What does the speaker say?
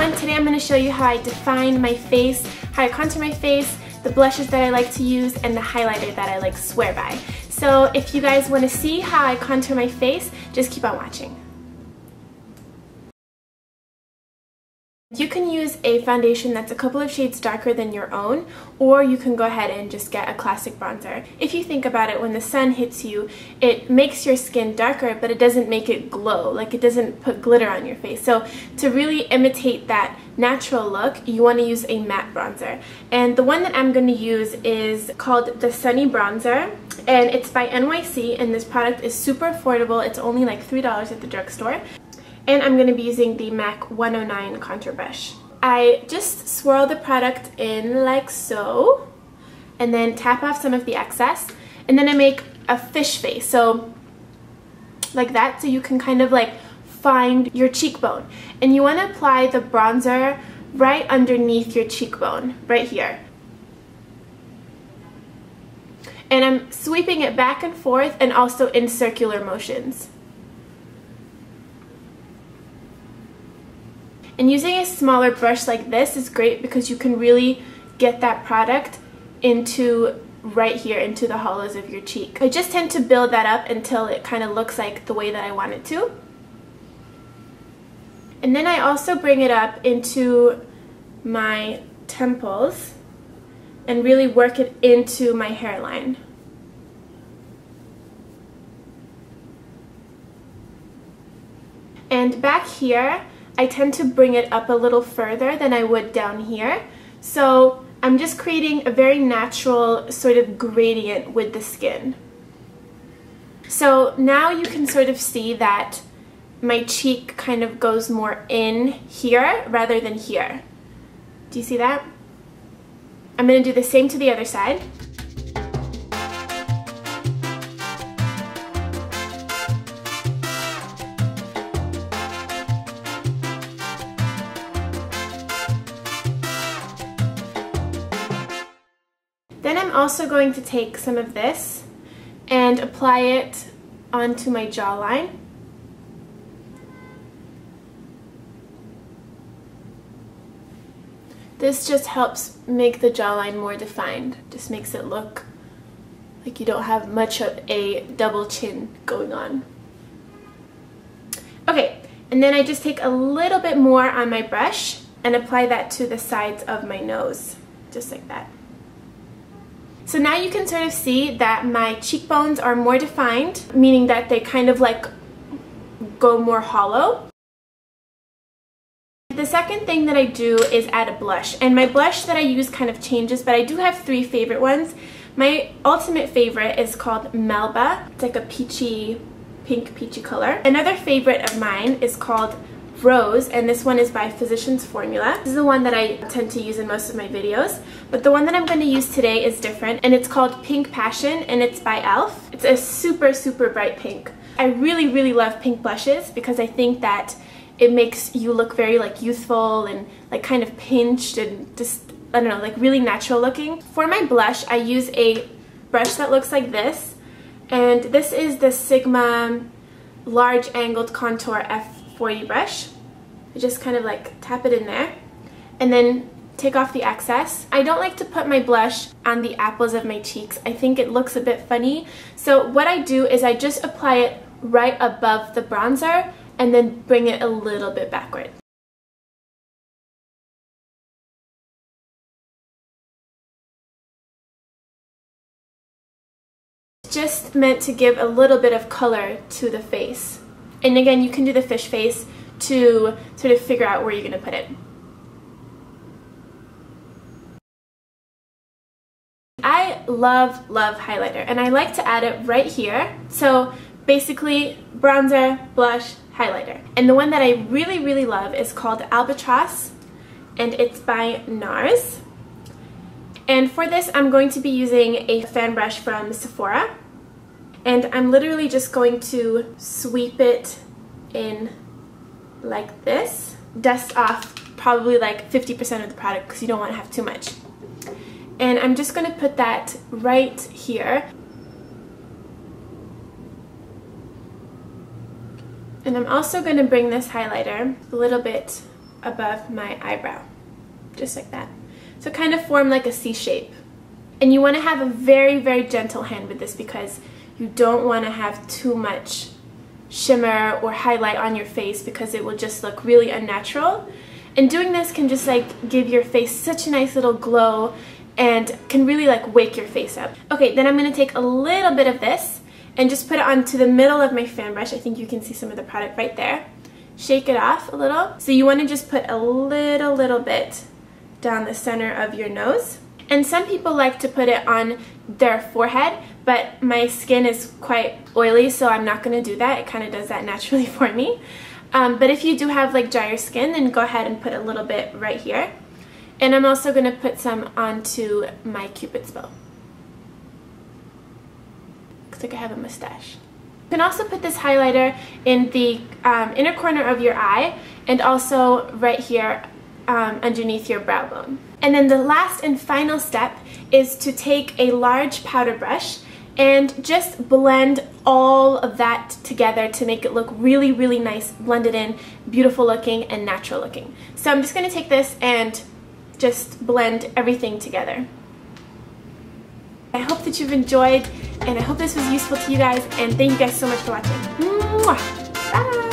everyone, today I'm going to show you how I define my face, how I contour my face, the blushes that I like to use, and the highlighter that I like swear by. So if you guys want to see how I contour my face, just keep on watching. You can use a foundation that's a couple of shades darker than your own, or you can go ahead and just get a classic bronzer. If you think about it, when the sun hits you, it makes your skin darker, but it doesn't make it glow, like it doesn't put glitter on your face. So to really imitate that natural look, you want to use a matte bronzer. And the one that I'm going to use is called the Sunny Bronzer, and it's by NYC, and this product is super affordable. It's only like $3 at the drugstore. And I'm going to be using the MAC 109 contour brush. I just swirl the product in like so, and then tap off some of the excess, and then I make a fish face, so like that, so you can kind of like find your cheekbone. And you want to apply the bronzer right underneath your cheekbone, right here. And I'm sweeping it back and forth and also in circular motions. And using a smaller brush like this is great because you can really get that product into right here, into the hollows of your cheek. I just tend to build that up until it kind of looks like the way that I want it to. And then I also bring it up into my temples and really work it into my hairline. And back here, I tend to bring it up a little further than I would down here. So I'm just creating a very natural sort of gradient with the skin. So now you can sort of see that my cheek kind of goes more in here rather than here. Do you see that? I'm going to do the same to the other side. Then I'm also going to take some of this and apply it onto my jawline. This just helps make the jawline more defined. Just makes it look like you don't have much of a double chin going on. Okay, and then I just take a little bit more on my brush and apply that to the sides of my nose, just like that. So now you can sort of see that my cheekbones are more defined, meaning that they kind of like go more hollow. The second thing that I do is add a blush, and my blush that I use kind of changes, but I do have three favorite ones. My ultimate favorite is called Melba. It's like a peachy, pink peachy color. Another favorite of mine is called Rose, and this one is by Physicians Formula. This is the one that I tend to use in most of my videos, but the one that I'm going to use today is different, and it's called Pink Passion, and it's by e.l.f. It's a super, super bright pink. I really, really love pink blushes because I think that it makes you look very like youthful and like kind of pinched and just, I don't know, like really natural looking. For my blush, I use a brush that looks like this, and this is the Sigma Large Angled Contour F40 brush. I just kind of like tap it in there and then take off the excess. I don't like to put my blush on the apples of my cheeks. I think it looks a bit funny. So what I do is I just apply it right above the bronzer and then bring it a little bit backward. It's just meant to give a little bit of color to the face. And again, you can do the fish face to sort of figure out where you're going to put it. I love, love highlighter, and I like to add it right here. So basically, bronzer, blush, highlighter. And the one that I really, really love is called Albatross, and it's by NARS. And for this, I'm going to be using a fan brush from Sephora. And I'm literally just going to sweep it in like this. Dust off probably like 50% of the product because you don't want to have too much. And I'm just going to put that right here. And I'm also going to bring this highlighter a little bit above my eyebrow, just like that. So kind of form like a C shape. And you want to have a very, very gentle hand with this because you don't want to have too much shimmer or highlight on your face because it will just look really unnatural. And doing this can just like give your face such a nice little glow and can really like wake your face up. Okay, then I'm going to take a little bit of this and just put it onto the middle of my fan brush. I think you can see some of the product right there. Shake it off a little. So you want to just put a little bit down the center of your nose. And some people like to put it on their forehead, but my skin is quite oily, so I'm not going to do that. It kind of does that naturally for me. But if you do have like drier skin, then go ahead and put a little bit right here. And I'm also going to put some onto my Cupid's bow. Looks like I have a mustache. You can also put this highlighter in the inner corner of your eye and also right here underneath your brow bone. And then the last and final step is to take a large powder brush and just blend all of that together to make it look really, really nice, blended in, beautiful looking, and natural looking. So I'm just going to take this and just blend everything together. I hope that you've enjoyed, and I hope this was useful to you guys, and thank you guys so much for watching. Mwah! Bye!